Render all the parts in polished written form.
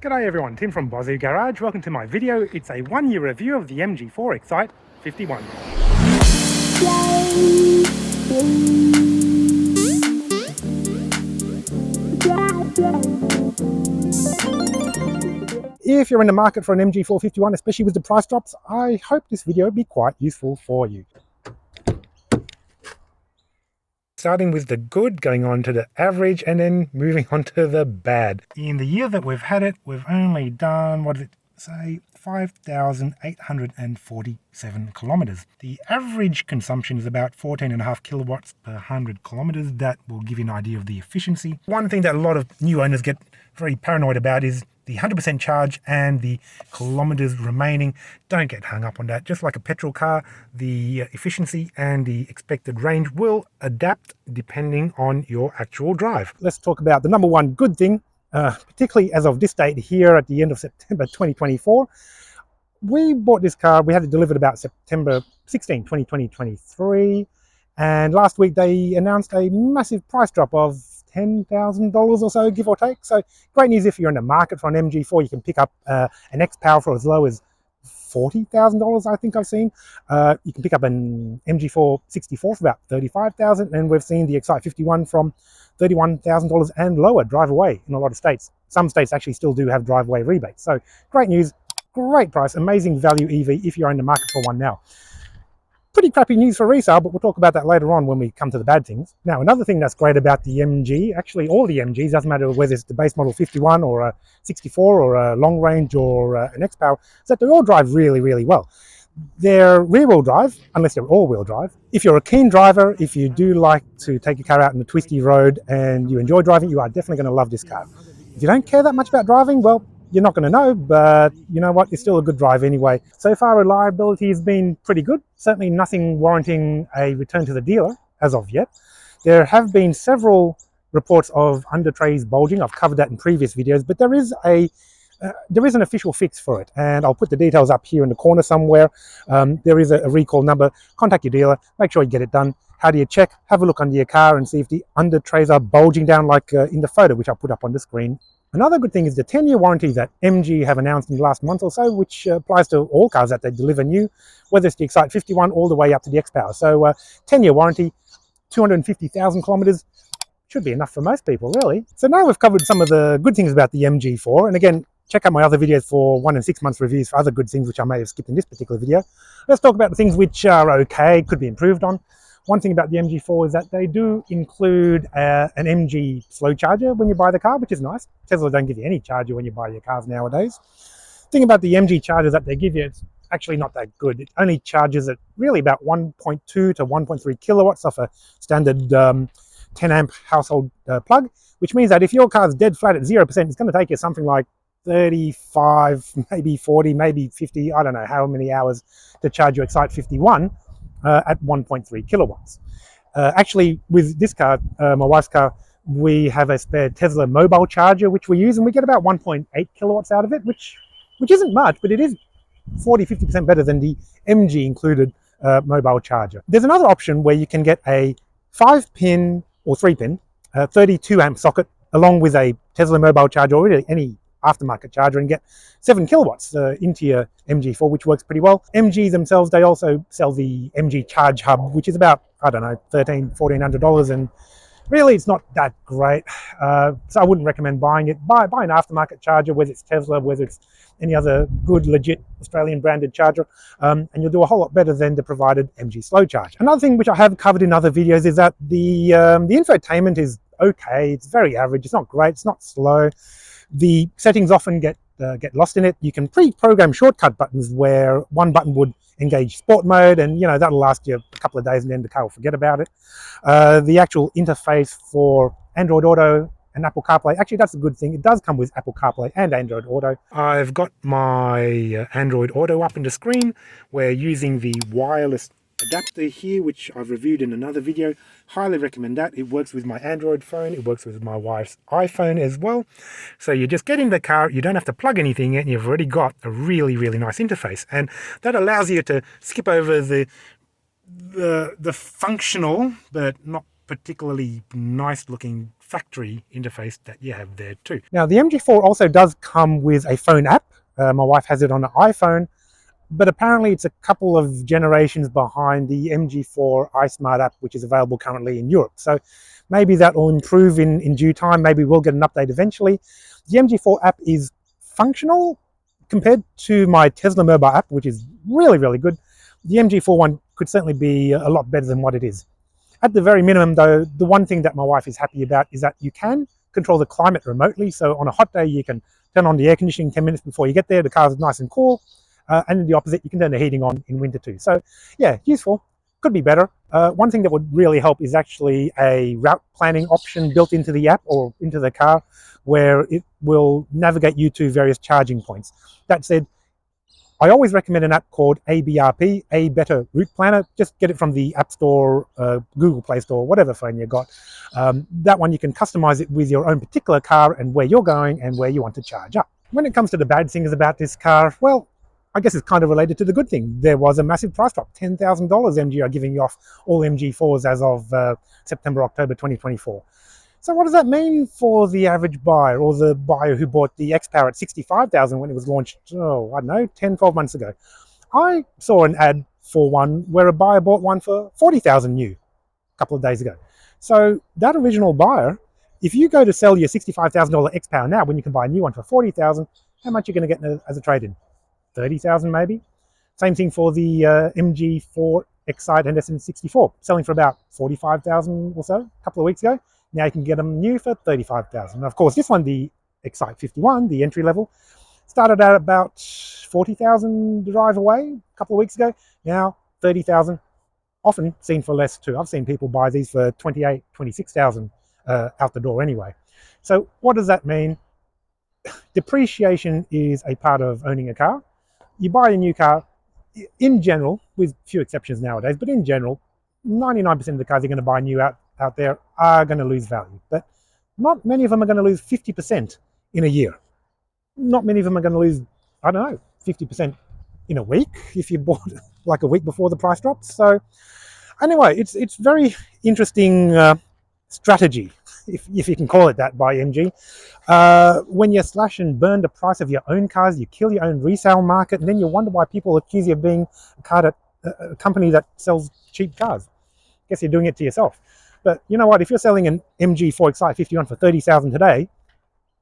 G'day everyone, Tim from Bozzy Garage. Welcome to my video. It's a 1-year review of the MG4 Excite 51. If you're in the market for an MG4 51, especially with the price drops, I hope this video will be quite useful for you. Starting with the good, going on to the average, and then moving on to the bad. In the year that we've had it, we've only done, 5,847 kilometers. The average consumption is about 14.5 kilowatts per 100 kilometers. That will give you an idea of the efficiency. One thing that a lot of new owners get very paranoid about is the 100% charge and the kilometers remaining. Don't get hung up on that. Just like a petrol car, the efficiency and the expected range will adapt depending on your actual drive. Let's talk about the number one good thing, particularly as of this date here at the end of September 2024. We bought this car, we had it delivered about September 16, 2023. And last week they announced a massive price drop of $10,000 or so, give or take. So great news if you're in the market for an MG4. You can pick up an X-Power for as low as $40,000, I think I've seen. You can pick up an MG4 64 for about $35,000, and we've seen the Excite 51 from $31,000 and lower drive away in a lot of states. Some states actually still do have drive away rebates. So great news, great price, amazing value EV if you're in the market for one now. Pretty crappy news for resale, but we'll talk about that later on when we come to the bad things. Now, another thing that's great about the MG, actually all the MGs, doesn't matter whether it's the base model 51 or a 64 or a long range or an X-Power, is that they all drive really, really well. They're rear-wheel drive, unless they're all-wheel drive. If you're a keen driver, if you do like to take your car out on a twisty road and you enjoy driving, you are definitely going to love this car. If you don't care that much about driving, well, you're not going to know, but you know what, it's still a good drive anyway. So far, reliability has been pretty good. Certainly nothing warranting a return to the dealer as of yet. There have been several reports of under trays bulging. I've covered that in previous videos, but there is an official fix for it, and I'll put the details up here in the corner somewhere. There is a recall number. Contact your dealer, make sure you get it done. How do you check? Have a look under your car and see if the under trays are bulging down like in the photo, which I'll put up on the screen. Another good thing is the 10-year warranty that MG have announced in the last month or so, which applies to all cars that they deliver new, whether it's the Excite 51 all the way up to the X-Power. So 10-year warranty, 250,000 kilometers, should be enough for most people, really. So now we've covered some of the good things about the MG4. And again, check out my other videos for 1 and 6 months reviews for other good things, which I may have skipped in this particular video. Let's talk about the things which are okay, could be improved on. One thing about the MG4 is that they do include an MG slow charger when you buy the car, which is nice. Tesla don't give you any charger when you buy your cars nowadays. The thing about the MG charger that they give you, it's actually not that good. It only charges at really about 1.2 to 1.3 kilowatts off a standard 10 amp household plug, which means that if your car's dead flat at 0%, it's going to take you something like 35, maybe 40, maybe 50, I don't know how many hours to charge your Excite 51 at 1.3 kilowatts. Actually, with this car, my wife's car, we have a spare Tesla mobile charger which we use, and we get about 1.8 kilowatts out of it, which isn't much, but it is 40-50% better than the MG included mobile charger. There's another option where you can get a 5-pin or 3-pin 32 amp socket along with a Tesla mobile charger or really any aftermarket charger and get 7 kilowatts into your MG4, which works pretty well. MG themselves, they also sell the MG Charge Hub, which is about, I don't know, $1,400, and really it's not that great. So I wouldn't recommend buying it. Buy an aftermarket charger, whether it's Tesla, whether it's any other good, legit Australian branded charger, and you'll do a whole lot better than the provided MG slow charge. Another thing which I have covered in other videos is that the infotainment is okay. It's very average. It's not great. It's not slow. The settings often get lost in it. You can pre-program shortcut buttons where one button would engage sport mode, and you know that'll last you a couple of days and then the car will forget about it. The actual interface for Android Auto and Apple CarPlay, actually that's a good thing. It does come with Apple CarPlay and Android Auto. I've got my Android Auto up in the screen. We're using the wireless adapter here, which I've reviewed in another video. Highly recommend that. It works with my Android phone, it works with my wife's iPhone as well. So you just get in the car, you don't have to plug anything in, you've already got a really, really nice interface, and that allows you to skip over the functional but not particularly nice looking factory interface that you have there too. Now the MG4 also does come with a phone app. My wife has it on an iPhone, but apparently it's a couple of generations behind the MG4 iSmart app, which is available currently in Europe. So maybe that will improve in due time. Maybe we'll get an update eventually. The MG4 app is functional compared to my Tesla mobile app, which is really, really good. The MG4 one could certainly be a lot better than what it is. At the very minimum, though, the one thing that my wife is happy about is that you can control the climate remotely. So on a hot day, you can turn on the air conditioning 10 minutes before you get there. The car is nice and cool. And the opposite, you can turn the heating on in winter too. So yeah, useful. Could be better. One thing that would really help is actually a route planning option built into the app or into the car, where it will navigate you to various charging points. That said, I always recommend an app called ABRP, A Better Route Planner. Just get it from the App Store, Google Play Store, whatever phone you got. That one you can customize it with your own particular car and where you're going and where you want to charge up. When it comes to the bad things about this car, well, I guess it's kind of related to the good thing. There was a massive price drop, $10,000 MG are giving off all MG4s as of September, October 2024. So what does that mean for the average buyer, or the buyer who bought the X-Power at $65,000 when it was launched, I don't know, 10, 12 months ago? I saw an ad for one where a buyer bought one for $40,000 new a couple of days ago. So that original buyer, if you go to sell your $65,000 X-Power now when you can buy a new one for $40,000, how much are you going to get as a trade-in? $30,000 maybe? Same thing for the MG4 Excite and SN64, selling for about $45,000 or so a couple of weeks ago. Now you can get them new for $35,000. Of course, this one, the Excite 51, the entry level, started at about $40,000 to drive away a couple of weeks ago. Now $30,000, often seen for less too. I've seen people buy these for $28,000, $26,000 out the door anyway. So what does that mean? Depreciation is a part of owning a car. You buy a new car, in general, with few exceptions nowadays, but in general, 99% of the cars you're going to buy new out there are going to lose value. But not many of them are going to lose 50% in a year. Not many of them are going to lose, I don't know, 50% in a week if you bought like a week before the price drops. So anyway, it's very interesting strategy, if you can call it that, by MG. When you slash and burn the price of your own cars, you kill your own resale market, and then you wonder why people accuse you of being a company that sells cheap cars. Guess you're doing it to yourself. But you know what? If you're selling an MG4 Excite 51 for $30,000 today,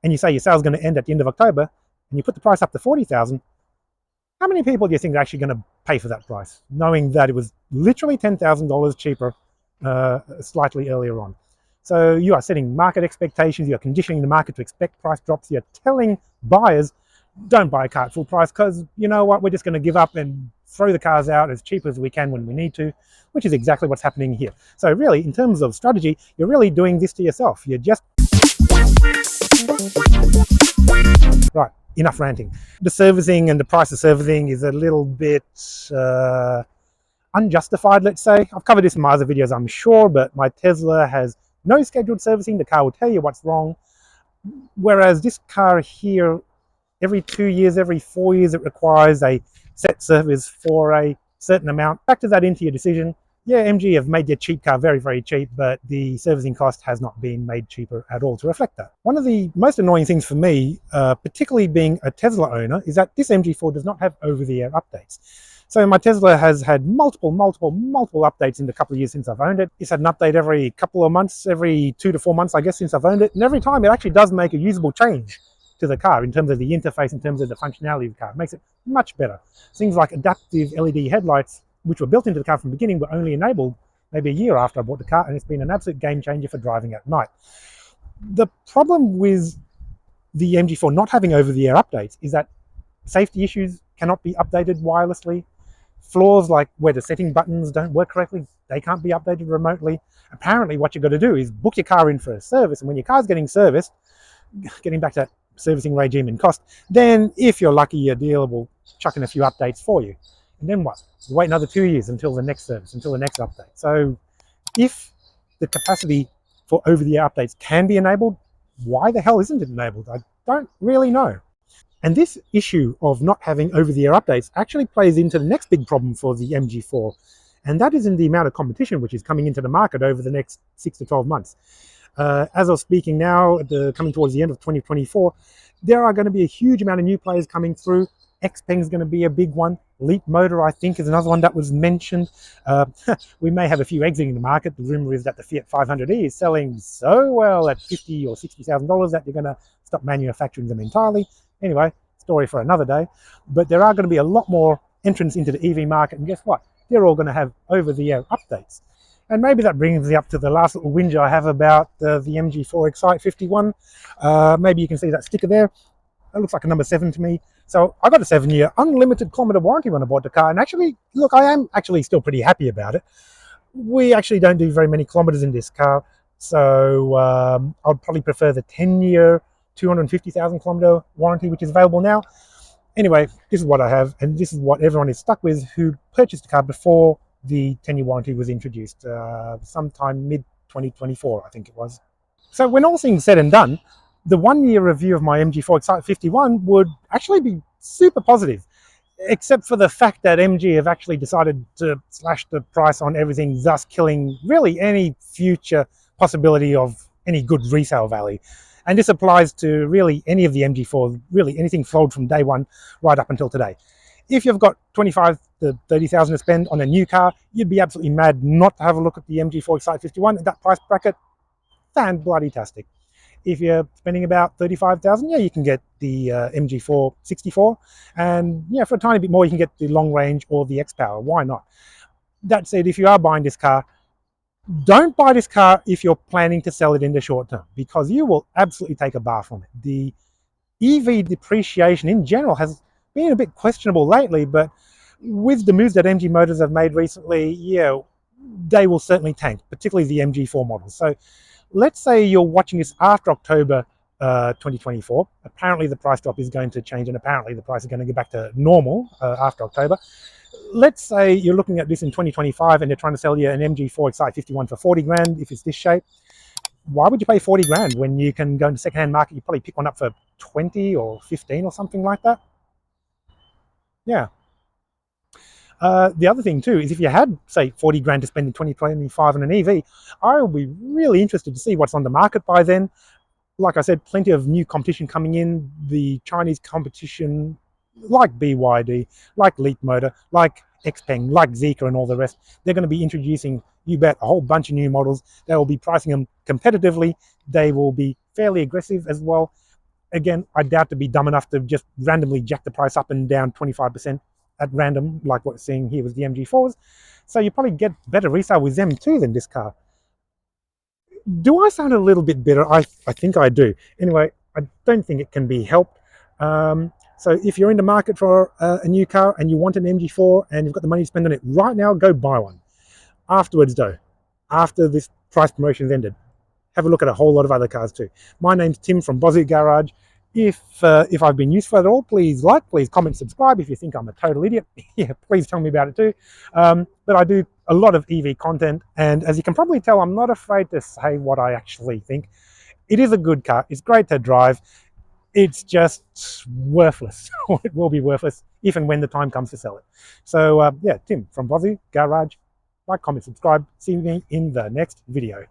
and you say your sale's going to end at the end of October, and you put the price up to $40,000, how many people do you think are actually going to pay for that price, knowing that it was literally $10,000 cheaper slightly earlier on? So you are setting market expectations, you're conditioning the market to expect price drops, you're telling buyers, don't buy a car at full price because, you know what, we're just going to give up and throw the cars out as cheap as we can when we need to, which is exactly what's happening here. So really, in terms of strategy, you're really doing this to yourself. You're just... Right, enough ranting. The servicing and the price of servicing is a little bit unjustified, let's say. I've covered this in my other videos, I'm sure, but my Tesla has no scheduled servicing. The car will tell you what's wrong. Whereas this car here, every 2 years, every 4 years, it requires a set service for a certain amount. Factor that into your decision. Yeah, MG have made their cheap car very, very cheap, but the servicing cost has not been made cheaper at all to reflect that. One of the most annoying things for me, particularly being a Tesla owner, is that this MG4 does not have over-the-air updates. So my Tesla has had multiple updates in the couple of years since I've owned it. It's had an update every couple of months, every 2 to 4 months, I guess, since I've owned it. And every time it actually does make a usable change to the car in terms of the interface, in terms of the functionality of the car. It makes it much better. Things like adaptive LED headlights, which were built into the car from the beginning, were only enabled maybe a year after I bought the car, and it's been an absolute game changer for driving at night. The problem with the MG4 not having over-the-air updates is that safety issues cannot be updated wirelessly. Flaws like where the setting buttons don't work correctly, they can't be updated remotely. Apparently what you've got to do is book your car in for a service, and when your car's getting serviced, getting back to that servicing regime and cost, then if you're lucky, your dealer will chuck in a few updates for you. And then what? You wait another 2 years until the next service, until the next update. So if the capacity for over-the-air updates can be enabled, why the hell isn't it enabled? I don't really know. And this issue of not having over-the-air updates actually plays into the next big problem for the MG4, and that is in the amount of competition which is coming into the market over the next 6 to 12 months. As of speaking now, coming towards the end of 2024, there are going to be a huge amount of new players coming through. Xpeng is going to be a big one. Leapmotor, I think, is another one that was mentioned. We may have a few exiting the market. The rumor is that the Fiat 500e is selling so well at $50,000 or $60,000 that you're going to stop manufacturing them entirely. Anyway, story for another day. But there are going to be a lot more entrants into the EV market, and guess what? They're all going to have over-the-air updates. And maybe that brings me up to the last little whinge I have about the MG4 Excite 51. Maybe you can see that sticker there. That looks like a number 7 to me. So I got a 7-year unlimited kilometer warranty when I bought the car. And actually, look, I am actually still pretty happy about it. We actually don't do very many kilometers in this car. So I'd probably prefer the 10-year, 250,000 kilometer warranty, which is available now. Anyway, this is what I have. And this is what everyone is stuck with who purchased the car before the 10-year warranty was introduced sometime mid-2024, I think it was. So when all things said and done, the 1-year review of my MG4 Excite 51 would actually be super positive, except for the fact that MG have actually decided to slash the price on everything, thus killing really any future possibility of any good resale value. And this applies to really any of the MG4s, really anything sold from day one right up until today. If you've got 25 to 30,000 to spend on a new car, you'd be absolutely mad not to have a look at the MG4 Excite 51 at that price bracket. Fan-bloody-tastic. If you're spending about 35,000, yeah, you can get the MG4 64, and yeah, for a tiny bit more, you can get the long range or the X-Power. Why not? That said, if you are buying this car, don't buy this car if you're planning to sell it in the short term, because you will absolutely take a bath on it. The EV depreciation in general has been a bit questionable lately, but with the moves that MG Motors have made recently, yeah, they will certainly tank, particularly the MG4 models. So let's say you're watching this after October 2024. Apparently the price drop is going to change, and apparently the price is going to get back to normal after October. Let's say you're looking at this in 2025 and they're trying to sell you an MG4 Excite 51 for 40 grand if it's this shape. Why would you pay 40 grand when you can go into secondhand market? You probably pick one up for 20 or 15 or something like that. Yeah. The other thing too is if you had, say, 40 grand to spend in 2025 on an EV, I will be really interested to see what's on the market by then. Like I said, plenty of new competition coming in. The Chinese competition, like BYD, like Leapmotor, like Xpeng, like Zeekr and all the rest, they're going to be introducing, you bet, a whole bunch of new models. They will be pricing them competitively. They will be fairly aggressive as well. Again, I doubt to be dumb enough to just randomly jack the price up and down 25% at random, like what we're seeing here with the MG4s. So you probably get better resale with them too than this car. Do I sound a little bit bitter? I think I do. Anyway, I don't think it can be helped. So if you're in the market for a new car and you want an MG4 and you've got the money to spend on it right now, go buy one. Afterwards though, after this price promotion has ended, have a look at a whole lot of other cars too. My name's Tim from Bozzy Garage. If I've been useful at all, please like, please comment, subscribe. If you think I'm a total idiot, yeah, please tell me about it too. But I do a lot of EV content, and as you can probably tell, I'm not afraid to say what I actually think. It is a good car. It's great to drive. It's just worthless, or it will be worthless if and when the time comes to sell it. So yeah, Tim from Bozzy Garage. Like, comment, subscribe. See me in the next video.